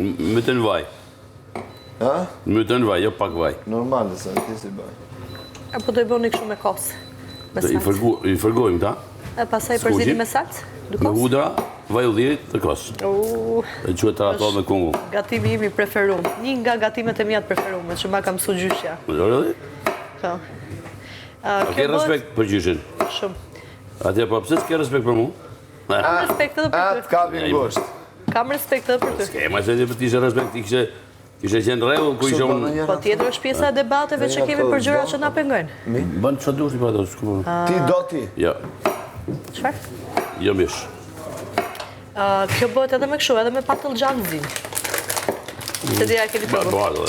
Mytën vaj. Ha? Mytën vaj, jo pak vaj. Normal, se ti si bëj. Apo do i bëni kështu me kos. I fërgojmë ta. E pasaj përzini me sakt? Me hudra, vaj udhirit të kos. E quhet tarator me kungull. Gatimi imi preferum. Një nga gatimet e mia të preferume, që ma kam mësu gjyshja. Po. Ke respekt për gjyshin? Shumë. Atje, po pse s'ke respekt për mu? Kam respekt edhe për ty. Atë kapin gosht. Kam respekt edhe për ty. S'ke, ma që ti për t'ishe respekt, ishe qenë rregull, ku ishe unë... Po tjetër është pjesa e debateve që kemi për gjëra që na pengojnë. Bënë që dushti pa të shku. Ti do ti? Jo. Çfarë? Jo mish. Kjo bëhet edhe me kështu, edhe me patëllxhan zinë. Se dhja keni përgu.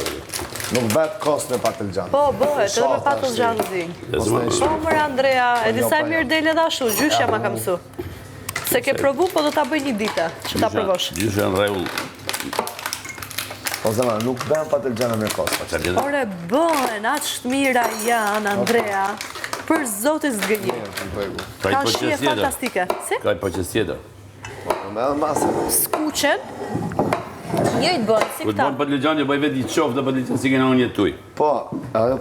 Nuk bet kos me patëllxhan. Po, bëhet, edhe me patëllxhan zinë. Po, mërë Andrea, e disa e mirë dele dhe ashtu, gjyshja ma kam mësu. Se ke provu, po do ta bëj një dita, që ta provosh. Gjyshja në rregull. O zema, nuk ben patëllxhana me kos. Ore, bëhen, aq të mira janë, Andrea, për zotis zgënjim. Ka shije fantastike. Si? Ka i përqes tjetër. Me edhe masë. Skuqen, njëjtë bëhen, si Këtë këta. bënë patëllxhan, jo bëj vetë i qoftë dhe patëllxhan si kena unë jetuj. Po,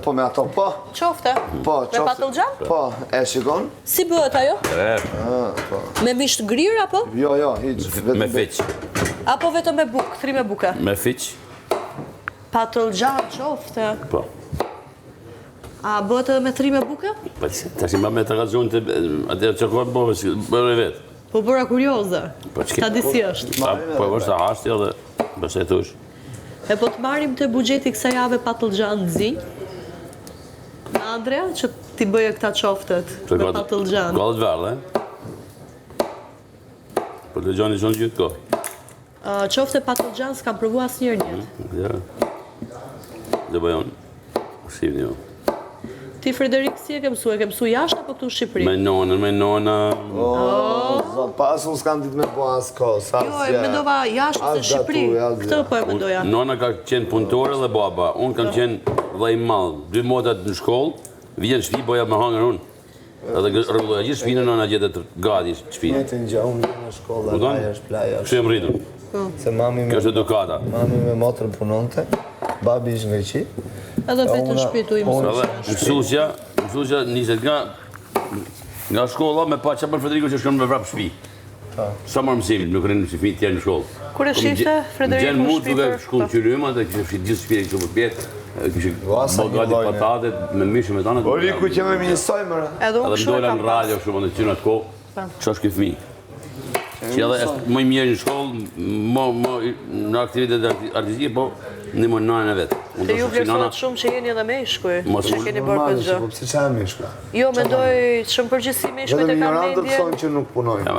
po me ato, po. Qofte? Po, Me patëllxhan? Po, e shikon? Si bëhet ajo? Po. Me misht grir, apo? Jo, hiq. Me fiq. Apo vetëm me bukë, 3 me buke? Me fiq. Patëllxhan, qofte. Po. A bëhet edhe me 3 me buke? Tash i ma me të razion të atër që kohë bërë vetë. Po bëra kurioze. Po Ta di si është. Po e vështë të hashtja dhe bëse të ush. E po të marim të bugjeti kësa jave patëllxhan zi. Na Andrea, që ti bëje këta qoftet me patëllxhan. Galët verë, dhe? Patëllxhan i shonë gjithë kohë. Qofte patëllxhan s'kam provu asë njërë njëtë. Ja. Dhe bëjon. Shqip një. Ti, Frederik, si e ke mësu jashtë apo këtu në Shqipëri? Me nona. Zot, pas unë s'kam ditë me po asë kos. Jo, e mendova jashtë se Shqipëri. Këtë po e mendoja. Nona ka qenë punëtore dhe baba. Unë kam qenë vllai i madh. 2 motat në shkollë, vjen shtëpi boja me hangër unë. Edhe rregulloja gjithë shtëpinë nona gjetet gati shtëpinë. Të ngjau në shkollë, ai është plaja. Kështu jam rritur. Se mami Kjo është edukata. Mami me motrën punonte, babi ishte në Greqi. Edhe vetë në shtëpi tu i mësuesja. Mësuesja niset nga shkolla me pa çfarë bën Frederiku që shkon me vrap shtëpi. Sa më mësim, nuk rinë si fëmijë tjerë në shkollë. Kur e shifte Frederiku Gjen mu shtëpi duke shkull qyryma dhe kishte fshit gjithë shtëpinë këtu për pjetë. Kishte bogati patatet me mishë me tana. Po riku që më minjësoj më. Edhe unë Edhe kështu e ndola kam në radio kështu më në qynë atë kohë. Çfarë është ky fëmijë? Që edhe është më i mirë në shkollë, më në aktivitetet artistike, po ndihmon nanën e vet. Se ju vlerësohet shumë që jeni edhe meshkuj, që keni bërë këtë gjë. Po pse çfarë meshkuj? Jo, mendoj shumë përgjithësi meshkujt e kanë Vetëm mendje. thonë që nuk punojnë.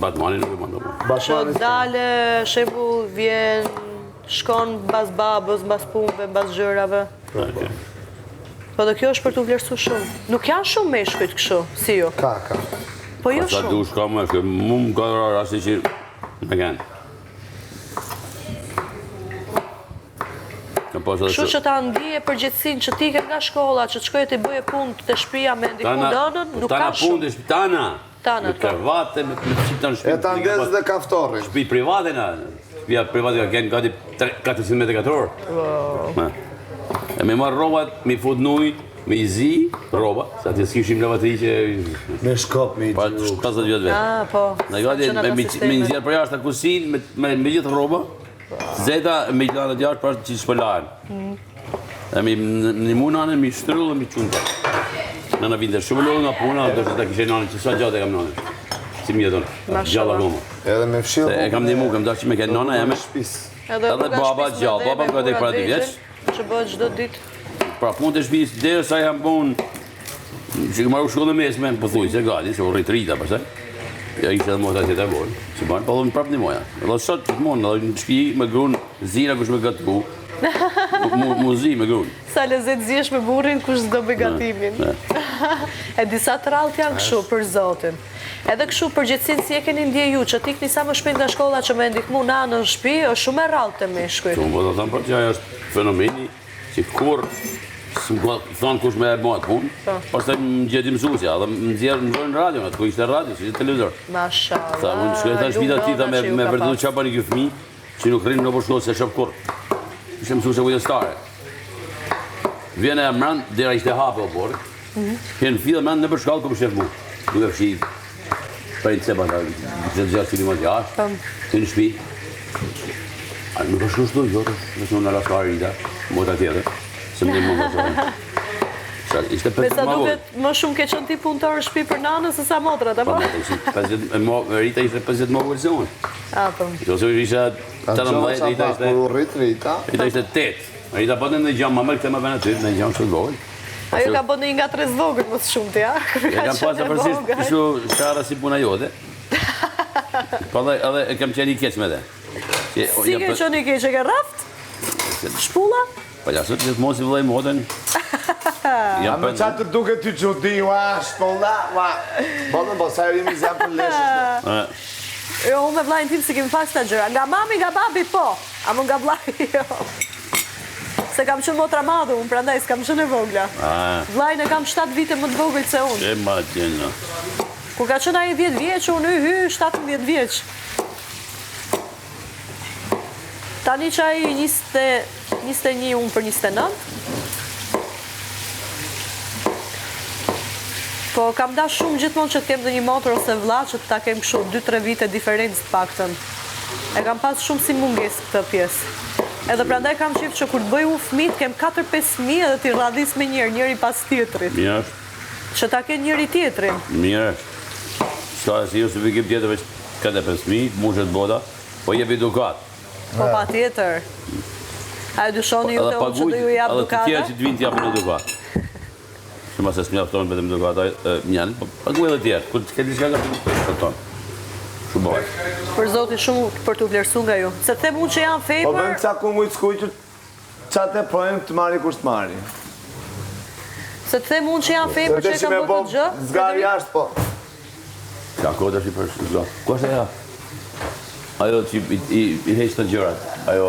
Batmani nuk e mandon. Që dale, shembull, vjen, shkon mbas babës, mbas punëve, mbas gjërave. Po dhe kjo është për t'u vlerësuar shumë. Nuk janë shumë meshkujt kështu, si ju. Ka. Po jo Sa shumë. dush ka më shkoj, mu më ka rasti që me kanë. Kështu që ta ndije përgjithësinë që ti ke nga shkolla, që të shkojë të bëje punë të shtëpia me ndihmë nënën, nuk ka shumë. Tana Tana, me krevate, me qita në E ta ndez dhe kaftorin. Shtëpi private na. Shtëpia private ka kenë gati 400 metrë katror. E me marrë robat, me fut nuj, me i zi roba, sa të s'kishim lavatri që... Me shkop me i Pa gjiru. 50 vjetë vetë. Po. Në gati me nxjerë për jashtë të kusin, me gjithë roba, zeta me i lanë të jashtë për që shpëllajen. E me një mu nanë, me i shtryllë dhe me i qunëta. Nëna vinte shumë lodhë nga puna, do që ta kishe nanë që sa gjatë e kam nanë. Si më jeton, gjalla goma. Edhe me fshirë. E kam dimu, kam dashi me kënë nana jeme. Edhe baba gjallë, baba më ka dhe pra 2 vjeç. Që bëhet çdo ditë. Pra punë të shtëpisë, dhe sa jam bon, që këmë arru shkollë mesme, më pëthuj, se gati, se u rritë rita, përse. Ja ishte edhe mota tjetë e bolë, që banë, pa dhe më prapë një moja. Edhe sot që të monë, edhe në shpi me grunë, zina kush me gatu, mu zi me grunë. Sa lezet zjesh me burrin, kush s'do me gatimin. E disa të rallët janë kështu për Zotin. Edhe kështu përgjithësinë si e keni ndjeju, që t'ikni sa më shpejt nga shkolla që me ndihmu nanën në shtëpi, është shumë e rallët të meshkujt. Shumë, po të thamë për që ajo është fenomeni, që kur s'më thonë kush me e bëhat punë, pastaj më gjeti mësuesja, dhe më nxjerrë në radio, atë ku ishte radio, si televizor. Mashallah. Tha, unë shkoj ta shtëpita ti tha me vërtetu çfarë bani ky fëmijë, që nuk rrinë në përshkot se shëp kur. Ishte mësu se kujdestare. Vjene e mërën, dera ishte hape o borë. Kënë fillë mërën në përshkallë këmë shëf mu. Duke fshi për i të sepa, të gjatë që limat jashtë, kënë shpi. A nuk është shtu, jo, nësë në në lasë rita, mota tjetër, se më një më mësojnë. Ishte 50 ma vojë. Më shumë ke qënë ti punëtor shpi për nanën se sa motrat, apo? Rita ishte 50 ma vojë se unë. Ose isha 18, Rita ishte 8. Rita po të në gjamë, më mërë këtë më vënë aty, në gjamë shumë vojë. Ajo ka bënë nga 3 vogët më të shumë të ja? E kam pasë përsisht shu shara si puna jote. Po edhe e kam qenë i keq me dhe. Si ke qenë i keq, e ke raft? Shpulla? Pa jasët, që të mos i vëllaj motën. A me qatë të duke ty që di, shkolla, bodën po sa jemi zemë për leshës. Jo, unë me vlajnë tim si kemi pas të gjëra. Nga mami, nga babi, po. A më nga vlajnë, jo. Se kam qënë motra madhe unë, prandaj s'kam qënë e vogla. Vlajnë e kam 7 vite më të vogël se unë. E ma qenë. Kur ka qënë aji 10 vjeç, unë hy 17 vjeç. Tani që aji 21, unë për 29. Po kam da shumë gjithmonë që të kem dhe një motor ose vlla që të ta kem kështu 2-3 vite diferencë të paktën. E kam pas shumë si mungesë këtë pjesë. Edhe prandaj kam qef që kur të bëj u fëmijë, kem 4-5 fëmijë edhe t'i radhis me njëri pas tjetrit. Mirë është. Që ta ke njëri tjetrin. Mirë është. Shka si ju së vikim tjetër veç 4-5 fëmijë, mushet boda, po jepi dukat. Po pa tjetër. A e dyshoni ju të unë që do ju jap dukata? Edhe të tjerë që të vinë t'japin e dukat. Shuma se s'mjaftonë vetëm dukata njën, po paguaj edhe tjerë. Kur të këtë shka ka të tonë. Shumë bëjë. Për zotin shumë për të vlerësu nga ju. Se të them unë që janë Po fejpër... bëjmë ca ku mujtë s'kujtë qatë e projmë të marri kur të marri. Se të them unë që janë fejpër që e kam bërë të gjë... Zgarë jashtë, po. Ka kodë është i për shkëzdo. Ko është e ja? Ajo që i heqë të gjërat. Ajo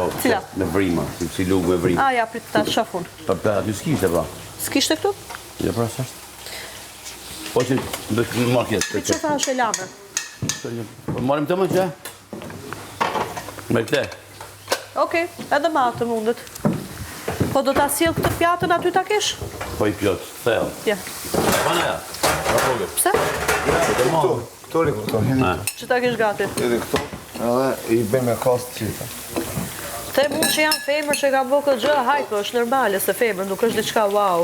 me vrima, si lukë me vrima. A, ja, pritë ta shafun. Për aty s'kishte pra. S'kishte këtu? Ja, pra s'ashtë. Po që në market. Që fa është e lame? Po marim të më që? Me këte? Okej, edhe ma të mundet. Po do t'a sjell këtë pjatën aty t'a kesh? Po i pjotë, thellë. Ja. Pana ja, pa rogët. Pse? Këto riku këto. Që t'a kesh gati? Edhe këto, edhe i bëjmë e kostë qita. Te mund që janë femër që kam bëhë këtë gjë, hajko, është normale, se femër nuk është diçka wow.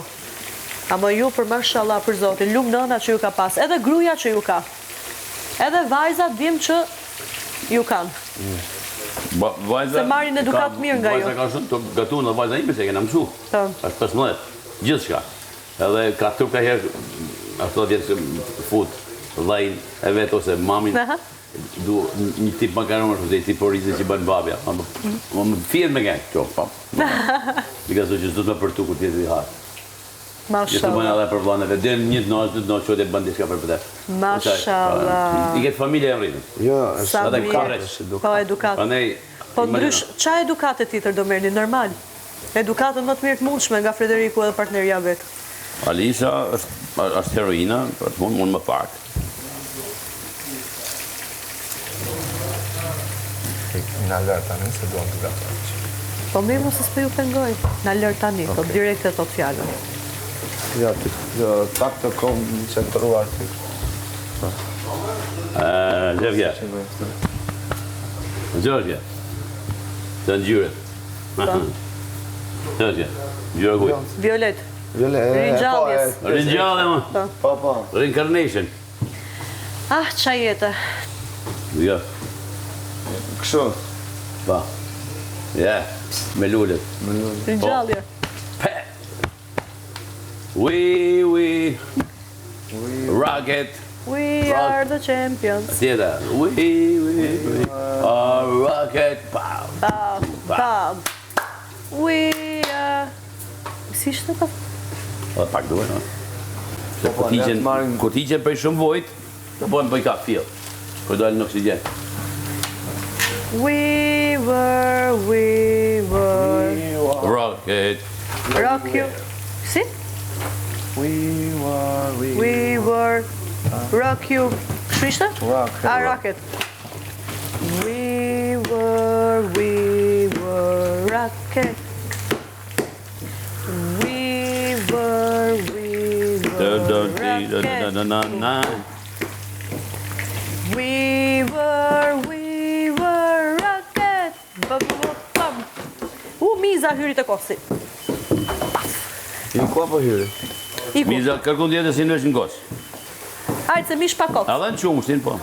Ama ju për mashallah për zotin, lumë nëna që ju ka pas, edhe gruja që ju ka. Edhe vajzat dim që ju kanë. Se marrin edukat mirë nga ju. Vajza ka shumë të gatu në vajza ime se e kena mësu. Ashtë 15, gjithë shka. Edhe ka tërë ka herë, ashtë të vjetë që fut, dhajnë e vetë ose mamin. Du një tip makaronë është një tip orizë që bënë babja. Më fjetë me gengë, kjo, pap. Dika so që s'du të me përtu kur tjetë i harë. Gjithë të bënë edhe për vlaneve, dhe një të nështë që të bënë diska për pëtë. Mashallah. I këtë familje e rritë. Jo, sa mirë. Po edukat. Po ndrysh, qa edukatet tjetër do merrni normal? Edukatën më të mirë të mundshme nga Frederiku edhe partnerja vetë. Alisa është heroina, për të mund më pak. Në lërë tani se duan të gatë. Po mirë mos s'pe ju pengoj. Në lërë tani, po direkt e tot fjallën. Ja, tak të kom qëntëruar të. Gjërgja. Gjërgja. Të ngjyret. Gjërgja. Gjyra kuj. Violet. Ringjalljes. Ringjallje, më. Po, po. Reincarnation. Ah, qa jetë. Ja. Kështu. Pa. Ja, me lullet. Ringjallje. Pe. We rocket. We are the champions. Tjeta. We are rocket. Pow. Bam, bam. We are... Si shte ka? Dhe pak duhe, no? Kur t'i qenë për shumë vojt, të bojnë bëj ka fill. Kur dojnë në oksigen. We were... Rocket. Rock you. Si? We were... Rock you. Shtu ishte? Rocket. Ah, rocket. We were... rocket. Weaver, rocket. Weaver, rocket. Bam. Miza hyri të kosi. I ku apo hyri? Miza kërkun djetë si nësh në kos. Hajtë se mish pakot. Edhe në qumshtin, po.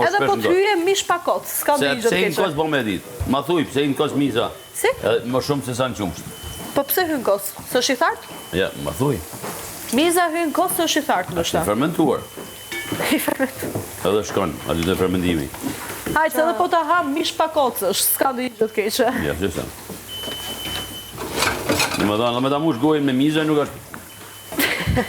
Edhe po të hyje mish pakot. Ska Se bëjgjë të pse i në keqe. kos po me ditë. Ma thuj, pse i në kos miza. Si? Më shumë se sa në qumsht. Po pse hyn kos? Së shithartë? Ja, ma thuj. Miza hyn kos së shithartë, Është ndoshta. i fermentuar. Edhe shkon, aty të fermentimi. Hajtë se edhe po të ham mish pakocësh, s'ka bëjgjë të keqe. Ja, që sa. Në më thonë, me ta mush gojën me miza nuk është